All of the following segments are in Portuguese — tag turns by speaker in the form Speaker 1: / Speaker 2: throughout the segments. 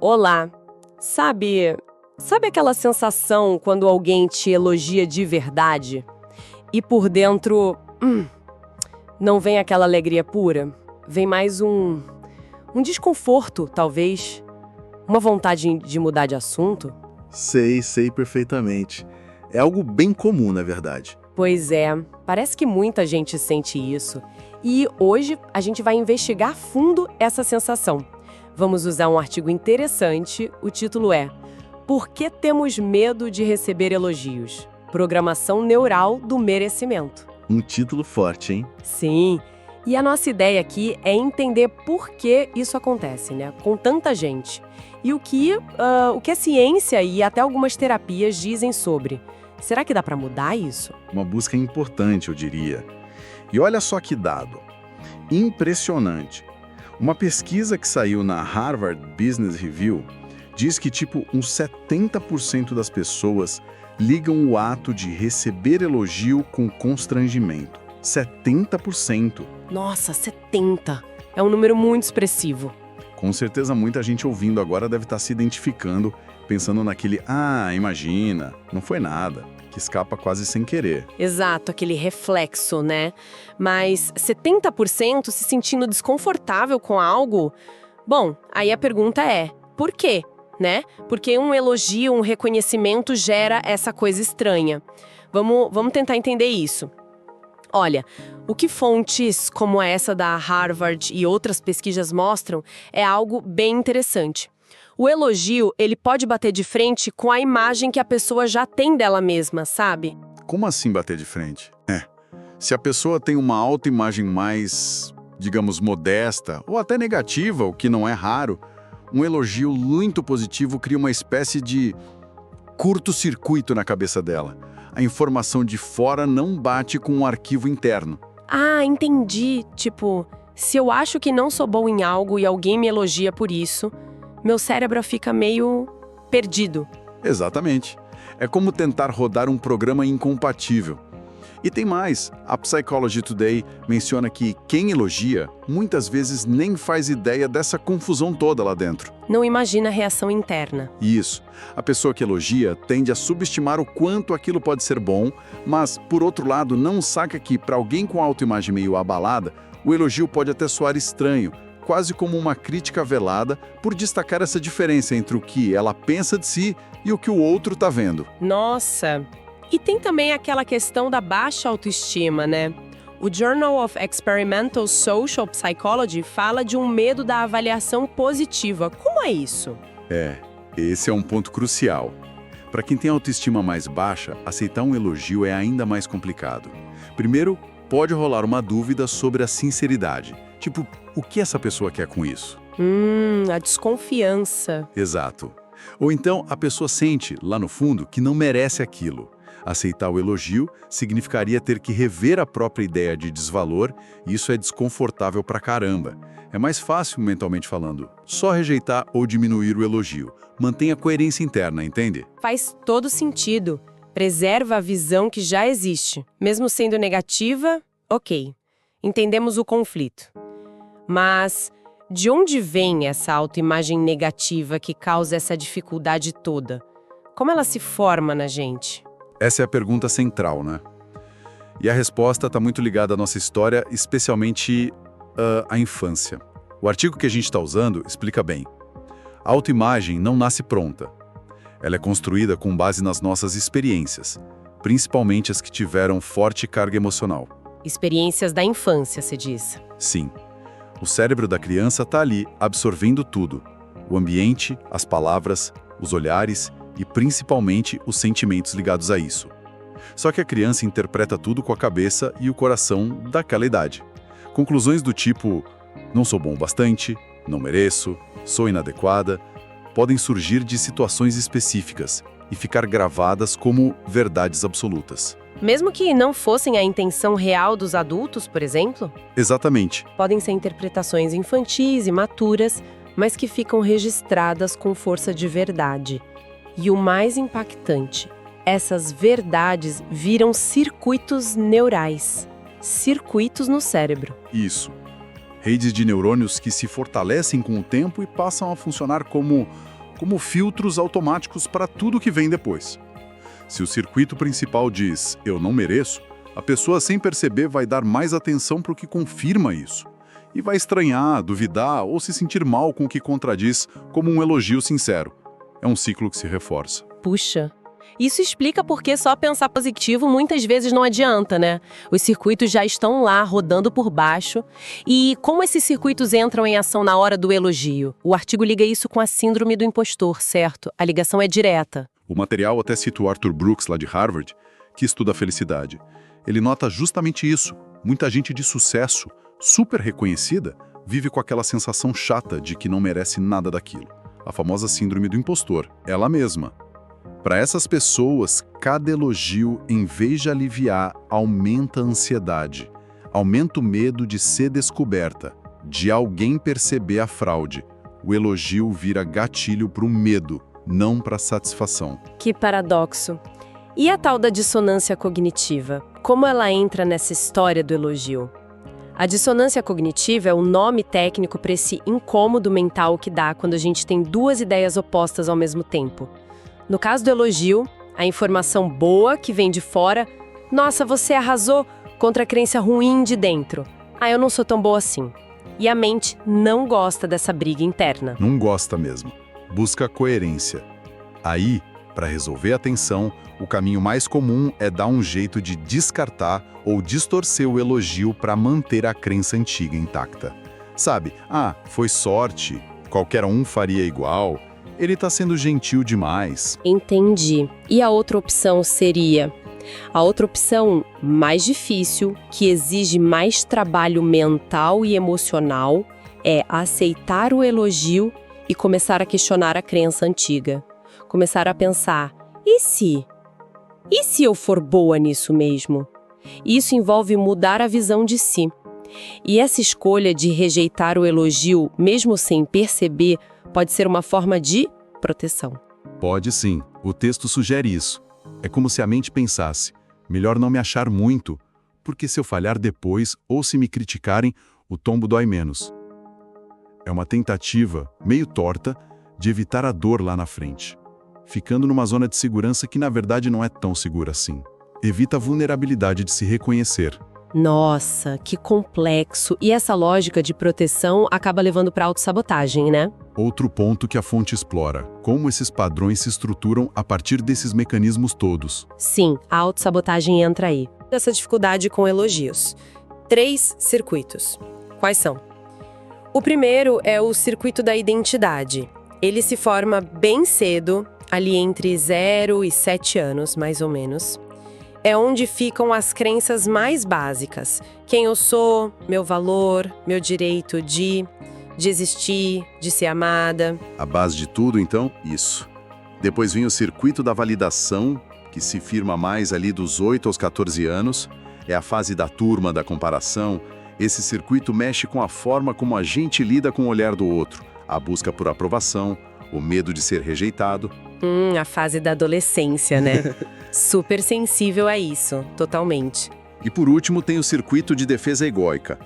Speaker 1: Olá. Sabe aquela sensação quando alguém te elogia de verdade e por dentro, não vem aquela alegria pura? Vem mais um desconforto, talvez, uma vontade de mudar de assunto?
Speaker 2: Sei perfeitamente. É algo bem comum, na verdade.
Speaker 1: Pois é, parece que muita gente sente isso. E hoje a gente vai investigar a fundo essa sensação. Vamos usar um artigo interessante, o título é Por que temos medo de receber elogios? Programação neural do merecimento.
Speaker 2: Um título forte, hein?
Speaker 1: Sim, e a nossa ideia aqui é entender por que isso acontece, né? Com tanta gente. E o que a ciência e até algumas terapias dizem sobre. Será que dá para mudar isso?
Speaker 2: Uma busca importante, eu diria. E olha só que dado. Impressionante. Uma pesquisa que saiu na Harvard Business Review diz que, uns 70% das pessoas ligam o ato de receber elogio com constrangimento. 70%.
Speaker 1: Nossa, 70! É um número muito expressivo.
Speaker 2: Com certeza muita gente ouvindo agora deve estar se identificando, pensando naquele imagina, não foi nada, que escapa quase sem querer.
Speaker 1: Exato, aquele reflexo, né? Mas 70% se sentindo desconfortável com algo? Bom, aí a pergunta é, por quê? Né? Porque um elogio, um reconhecimento gera essa coisa estranha. Vamos tentar entender isso. Olha, o que fontes como essa da Harvard e outras pesquisas mostram é algo bem interessante. O elogio, ele pode bater de frente com a imagem que a pessoa já tem dela mesma, sabe?
Speaker 2: Como assim bater de frente? Se a pessoa tem uma autoimagem mais, digamos, modesta ou até negativa, o que não é raro, um elogio muito positivo cria uma espécie de curto-circuito na cabeça dela. A informação de fora não bate com o arquivo interno.
Speaker 1: Ah, entendi. Se eu acho que não sou bom em algo e alguém me elogia por isso, meu cérebro fica meio perdido.
Speaker 2: Exatamente. É como tentar rodar um programa incompatível. E tem mais, a Psychology Today menciona que quem elogia muitas vezes nem faz ideia dessa confusão toda lá dentro.
Speaker 1: Não imagina a reação interna.
Speaker 2: Isso. A pessoa que elogia tende a subestimar o quanto aquilo pode ser bom, mas, por outro lado, não saca que, para alguém com autoimagem meio abalada, o elogio pode até soar estranho, quase como uma crítica velada, por destacar essa diferença entre o que ela pensa de si e o que o outro está vendo.
Speaker 1: Nossa! E tem também aquela questão da baixa autoestima, né? O Journal of Experimental Social Psychology fala de um medo da avaliação positiva. Como é isso?
Speaker 2: Esse é um ponto crucial. Para quem tem autoestima mais baixa, aceitar um elogio é ainda mais complicado. Primeiro, pode rolar uma dúvida sobre a sinceridade. O que essa pessoa quer com isso?
Speaker 1: A desconfiança.
Speaker 2: Exato. Ou então, a pessoa sente, lá no fundo, que não merece aquilo. Aceitar o elogio significaria ter que rever a própria ideia de desvalor, e isso é desconfortável pra caramba. É mais fácil, mentalmente falando, só rejeitar ou diminuir o elogio. Mantenha a coerência interna, entende?
Speaker 1: Faz todo sentido. Preserva a visão que já existe. Mesmo sendo negativa, ok. Entendemos o conflito. Mas de onde vem essa autoimagem negativa que causa essa dificuldade toda? Como ela se forma na gente?
Speaker 2: Essa é a pergunta central, né? E a resposta está muito ligada à nossa história, especialmente à infância. O artigo que a gente está usando explica bem. A autoimagem não nasce pronta. Ela é construída com base nas nossas experiências, principalmente as que tiveram forte carga emocional.
Speaker 1: Experiências da infância, se diz.
Speaker 2: Sim. O cérebro da criança está ali, absorvendo tudo. O ambiente, as palavras, os olhares e principalmente os sentimentos ligados a isso. Só que a criança interpreta tudo com a cabeça e o coração daquela idade. Conclusões do tipo, não sou bom o bastante, não mereço, sou inadequada, podem surgir de situações específicas e ficar gravadas como verdades absolutas.
Speaker 1: Mesmo que não fossem a intenção real dos adultos, por exemplo?
Speaker 2: Exatamente.
Speaker 1: Podem ser interpretações infantis e imaturas, mas que ficam registradas com força de verdade. E o mais impactante, essas verdades viram circuitos neurais, circuitos no cérebro.
Speaker 2: Isso. Redes de neurônios que se fortalecem com o tempo e passam a funcionar como como filtros automáticos para tudo que vem depois. Se o circuito principal diz "eu não mereço", a pessoa sem perceber vai dar mais atenção para o que confirma isso. E vai estranhar, duvidar ou se sentir mal com o que contradiz, como um elogio sincero. É um ciclo que se reforça.
Speaker 1: Puxa, isso explica por que só pensar positivo muitas vezes não adianta, né? Os circuitos já estão lá, rodando por baixo. E como esses circuitos entram em ação na hora do elogio? O artigo liga isso com a síndrome do impostor, certo? A ligação é direta.
Speaker 2: O material até cita o Arthur Brooks, lá de Harvard, que estuda a felicidade. Ele nota justamente isso. Muita gente de sucesso, super reconhecida, vive com aquela sensação chata de que não merece nada daquilo. A famosa síndrome do impostor, ela mesma. Para essas pessoas, cada elogio, em vez de aliviar, aumenta a ansiedade, aumenta o medo de ser descoberta, de alguém perceber a fraude. O elogio vira gatilho para o medo, não para a satisfação.
Speaker 1: Que paradoxo. E a tal da dissonância cognitiva? Como ela entra nessa história do elogio? A dissonância cognitiva é o nome técnico para esse incômodo mental que dá quando a gente tem duas ideias opostas ao mesmo tempo. No caso do elogio, a informação boa que vem de fora, "nossa, você arrasou", contra a crença ruim de dentro, "ah, eu não sou tão boa assim". E a mente não gosta dessa briga interna.
Speaker 2: Não gosta mesmo. Busca coerência. Aí, para resolver a tensão, o caminho mais comum é dar um jeito de descartar ou distorcer o elogio para manter a crença antiga intacta. Sabe, foi sorte, qualquer um faria igual, ele está sendo gentil demais.
Speaker 1: Entendi. E a outra opção seria? A outra opção, mais difícil, que exige mais trabalho mental e emocional, é aceitar o elogio e começar a questionar a crença antiga. Começar a pensar, e se? E se eu for boa nisso mesmo? Isso envolve mudar a visão de si. E essa escolha de rejeitar o elogio, mesmo sem perceber, pode ser uma forma de proteção.
Speaker 2: Pode sim. O texto sugere isso. É como se a mente pensasse, melhor não me achar muito, porque se eu falhar depois ou se me criticarem, o tombo dói menos. É uma tentativa, meio torta, de evitar a dor lá na frente, ficando numa zona de segurança que na verdade não é tão segura assim. Evita a vulnerabilidade de se reconhecer.
Speaker 1: Nossa, que complexo. E essa lógica de proteção acaba levando para autossabotagem, né?
Speaker 2: Outro ponto que a fonte explora, como esses padrões se estruturam a partir desses mecanismos todos.
Speaker 1: Sim, a autossabotagem entra aí. Essa dificuldade com elogios. 3 circuitos. Quais são? O primeiro é o circuito da identidade. Ele se forma bem cedo, ali entre 0 e 7 anos, mais ou menos. É onde ficam as crenças mais básicas. Quem eu sou, meu valor, meu direito de existir, de ser amada.
Speaker 2: A base de tudo, então, isso. Depois vem o circuito da validação, que se firma mais ali dos 8 aos 14 anos. É a fase da turma, da comparação. Esse circuito mexe com a forma como a gente lida com o olhar do outro, a busca por aprovação, o medo de ser rejeitado.
Speaker 1: A fase da adolescência, né? Super sensível a isso, totalmente.
Speaker 2: E por último tem o circuito de defesa egóica.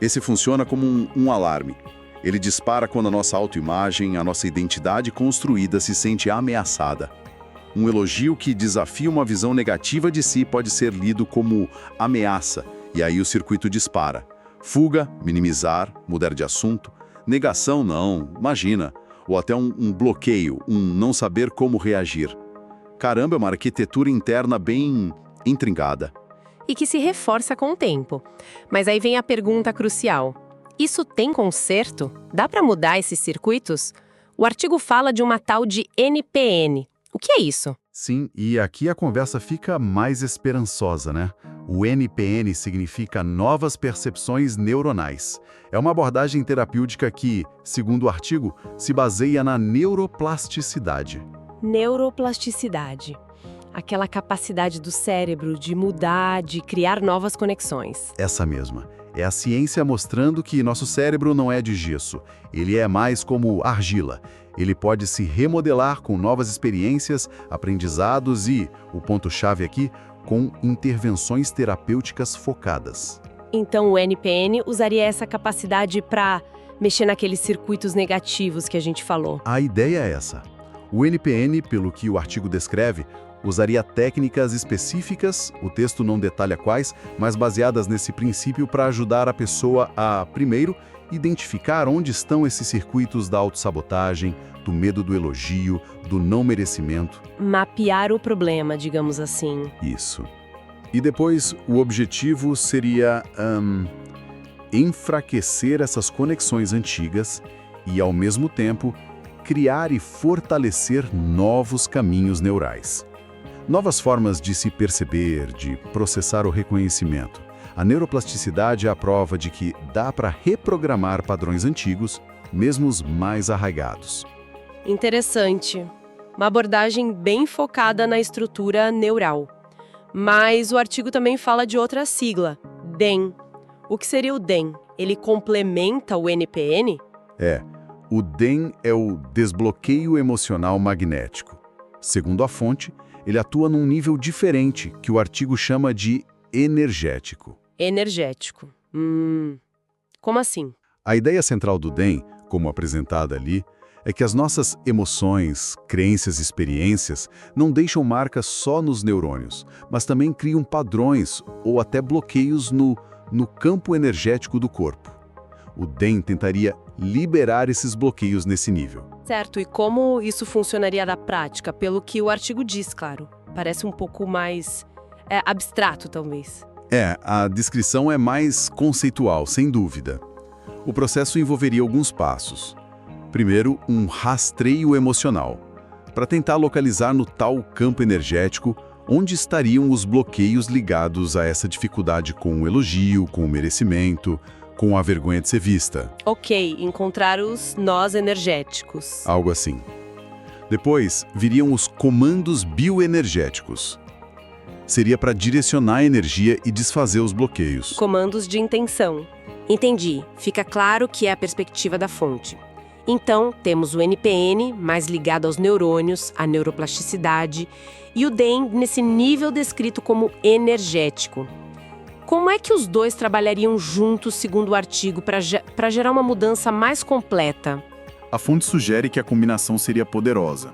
Speaker 2: Esse funciona como um alarme. Ele dispara quando a nossa autoimagem, a nossa identidade construída se sente ameaçada. Um elogio que desafia uma visão negativa de si pode ser lido como ameaça, e aí o circuito dispara. Fuga, minimizar, mudar de assunto. Negação, não, imagina. Ou até um bloqueio, um não saber como reagir. Caramba, é uma arquitetura interna bem intrincada.
Speaker 1: E que se reforça com o tempo. Mas aí vem a pergunta crucial. Isso tem conserto? Dá para mudar esses circuitos? O artigo fala de uma tal de NPN. O que é isso?
Speaker 2: Sim, e aqui a conversa fica mais esperançosa, né? O NPN significa novas percepções neuronais. É uma abordagem terapêutica que, segundo o artigo, se baseia na neuroplasticidade.
Speaker 1: Neuroplasticidade. Aquela capacidade do cérebro de mudar, de criar novas conexões.
Speaker 2: Essa mesma. É a ciência mostrando que nosso cérebro não é de gesso. Ele é mais como argila. Ele pode se remodelar com novas experiências, aprendizados e, o ponto-chave aqui, com intervenções terapêuticas focadas.
Speaker 1: Então o NPN usaria essa capacidade para Mexer naqueles circuitos negativos que a gente falou.
Speaker 2: A ideia é essa. O NPN, pelo que o artigo descreve, usaria técnicas específicas, o texto não detalha quais, mas baseadas nesse princípio para ajudar a pessoa a, primeiro, identificar onde estão esses circuitos da autossabotagem, do medo do elogio, do não merecimento.
Speaker 1: Mapear o problema, digamos assim.
Speaker 2: Isso. E depois, o objetivo seria enfraquecer essas conexões antigas e, ao mesmo tempo, criar e fortalecer novos caminhos neurais. Novas formas de se perceber, de processar o reconhecimento. A neuroplasticidade é a prova de que dá para reprogramar padrões antigos, mesmo os mais arraigados.
Speaker 1: Interessante. Uma abordagem bem focada na estrutura neural. Mas o artigo também fala de outra sigla, DEM. O que seria o DEM? Ele complementa o NPN?
Speaker 2: O DEM é o desbloqueio emocional magnético. Segundo a fonte, ele atua num nível diferente, que o artigo chama de energético.
Speaker 1: Energético. Como assim?
Speaker 2: A ideia central do DEM, como apresentada ali, é que as nossas emoções, crenças e experiências não deixam marcas só nos neurônios, mas também criam padrões ou até bloqueios no campo energético do corpo. O DEM tentaria liberar esses bloqueios nesse nível.
Speaker 1: Certo, e como isso funcionaria na prática? Pelo que o artigo diz, claro. Parece um pouco mais abstrato, talvez.
Speaker 2: A descrição é mais conceitual, sem dúvida. O processo envolveria alguns passos. Primeiro, um rastreio emocional, para tentar localizar no tal campo energético onde estariam os bloqueios ligados a essa dificuldade com o elogio, com o merecimento, com a vergonha de ser vista.
Speaker 1: Ok, encontrar os nós energéticos.
Speaker 2: Algo assim. Depois, viriam os comandos bioenergéticos. Seria para direcionar a energia e desfazer os bloqueios.
Speaker 1: Comandos de intenção. Entendi. Fica claro que é a perspectiva da fonte. Então, temos o NPN, mais ligado aos neurônios, à neuroplasticidade, e o DEM nesse nível descrito como energético. Como é que os dois trabalhariam juntos, segundo o artigo, para gerar uma mudança mais completa?
Speaker 3: A fonte sugere que a combinação seria poderosa.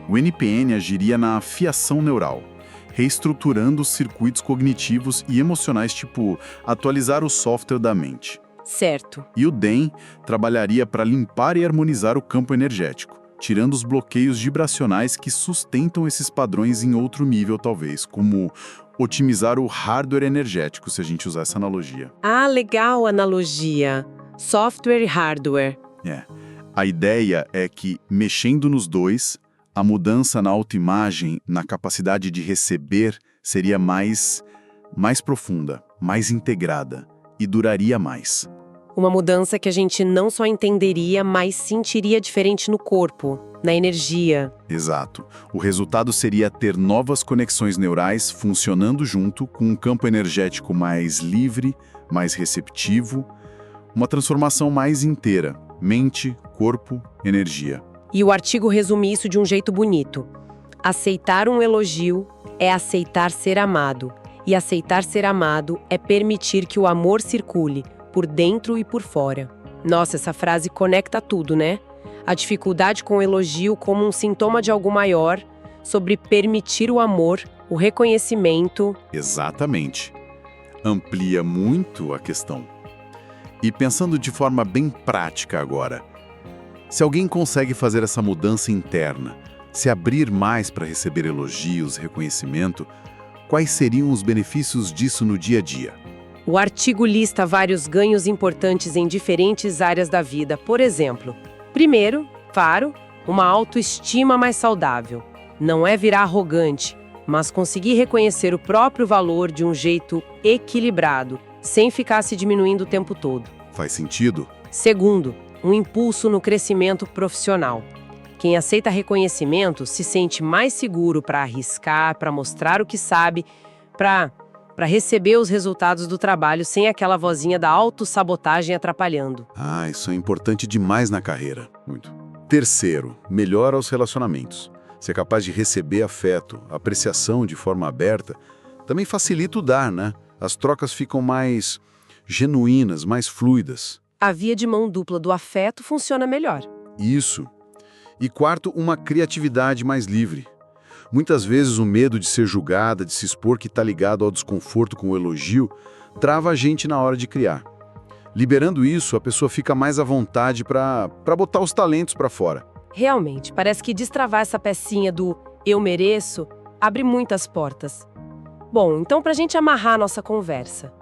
Speaker 3: O NPN agiria na fiação neural, reestruturando os circuitos cognitivos e emocionais, tipo atualizar o software da mente.
Speaker 1: Certo.
Speaker 3: E o DEM trabalharia para limpar e harmonizar o campo energético, tirando os bloqueios vibracionais que sustentam esses padrões em outro nível, talvez, como otimizar o hardware energético, se a gente usar essa analogia.
Speaker 1: Ah, legal a analogia. Software e hardware.
Speaker 3: A ideia é que, mexendo nos dois, a mudança na autoimagem, na capacidade de receber, seria mais profunda, mais integrada e duraria mais.
Speaker 1: Uma mudança que a gente não só entenderia, mas sentiria diferente no corpo, na energia.
Speaker 3: Exato. O resultado seria ter novas conexões neurais funcionando junto com um campo energético mais livre, mais receptivo, uma transformação mais inteira, mente, corpo, energia.
Speaker 1: E o artigo resume isso de um jeito bonito. Aceitar um elogio é aceitar ser amado. E aceitar ser amado é permitir que o amor circule, por dentro e por fora. Nossa, essa frase conecta tudo, né? A dificuldade com o elogio como um sintoma de algo maior, sobre permitir o amor, o reconhecimento.
Speaker 3: Exatamente. Amplia muito a questão. E pensando de forma bem prática agora, se alguém consegue fazer essa mudança interna, se abrir mais para receber elogios, reconhecimento, quais seriam os benefícios disso no dia a dia?
Speaker 1: O artigo lista vários ganhos importantes em diferentes áreas da vida. Por exemplo, primeiro, claro, uma autoestima mais saudável. Não é virar arrogante, mas conseguir reconhecer o próprio valor de um jeito equilibrado, sem ficar se diminuindo o tempo todo.
Speaker 3: Faz sentido?
Speaker 1: Segundo, um impulso no crescimento profissional. Quem aceita reconhecimento se sente mais seguro para arriscar, para mostrar o que sabe, para receber os resultados do trabalho sem aquela vozinha da autossabotagem atrapalhando.
Speaker 3: Isso é importante demais na carreira. Muito. Terceiro, melhora os relacionamentos. Ser capaz de receber afeto, apreciação de forma aberta, também facilita o dar, né? As trocas ficam mais genuínas, mais fluidas.
Speaker 1: A via de mão dupla do afeto funciona melhor.
Speaker 3: Isso. E quarto, uma criatividade mais livre. Muitas vezes o medo de ser julgada, de se expor, que está ligado ao desconforto com o elogio, trava a gente na hora de criar. Liberando isso, a pessoa fica mais à vontade para botar os talentos para fora.
Speaker 1: Realmente, parece que destravar essa pecinha do eu mereço abre muitas portas. Bom, então pra gente amarrar a nossa conversa.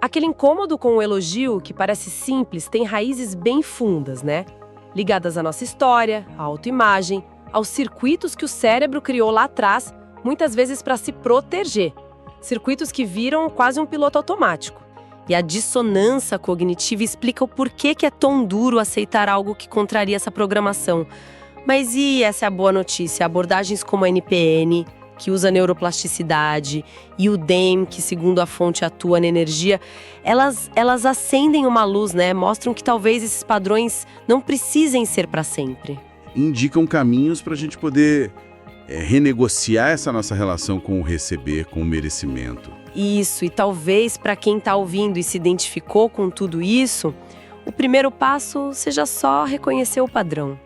Speaker 1: Aquele incômodo com o elogio, que parece simples, tem raízes bem fundas, né? Ligadas à nossa história, à autoimagem, aos circuitos que o cérebro criou lá atrás, muitas vezes para se proteger. Circuitos que viram quase um piloto automático. E a dissonância cognitiva explica o porquê que é tão duro aceitar algo que contraria essa programação. Mas e essa é a boa notícia? Abordagens como a NPN, que usa neuroplasticidade, e o DEM, que segundo a fonte atua na energia, elas acendem uma luz, né? Mostram que talvez esses padrões não precisem ser para sempre.
Speaker 3: Indicam caminhos para a gente poder renegociar essa nossa relação com o receber, com o merecimento.
Speaker 1: Isso, e talvez para quem está ouvindo e se identificou com tudo isso, o primeiro passo seja só reconhecer o padrão,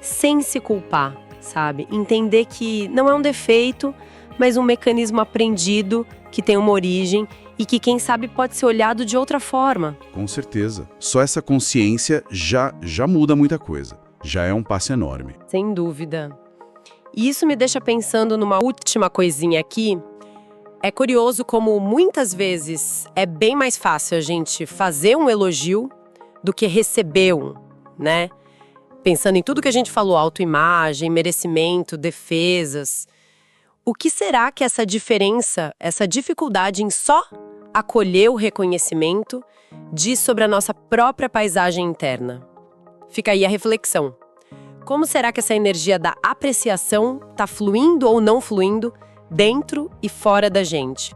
Speaker 1: sem se culpar, sabe? Entender que não é um defeito, mas um mecanismo aprendido que tem uma origem e que, quem sabe, pode ser olhado de outra forma.
Speaker 3: Com certeza. Só essa consciência já muda muita coisa. Já é um passo enorme.
Speaker 1: Sem dúvida. E isso me deixa pensando numa última coisinha aqui. É curioso como muitas vezes é bem mais fácil a gente fazer um elogio do que receber um, né? Pensando em tudo que a gente falou, autoimagem, merecimento, defesas. O que será que essa diferença, essa dificuldade em só acolher o reconhecimento diz sobre a nossa própria paisagem interna? Fica aí a reflexão. Como será que essa energia da apreciação está fluindo ou não fluindo dentro e fora da gente?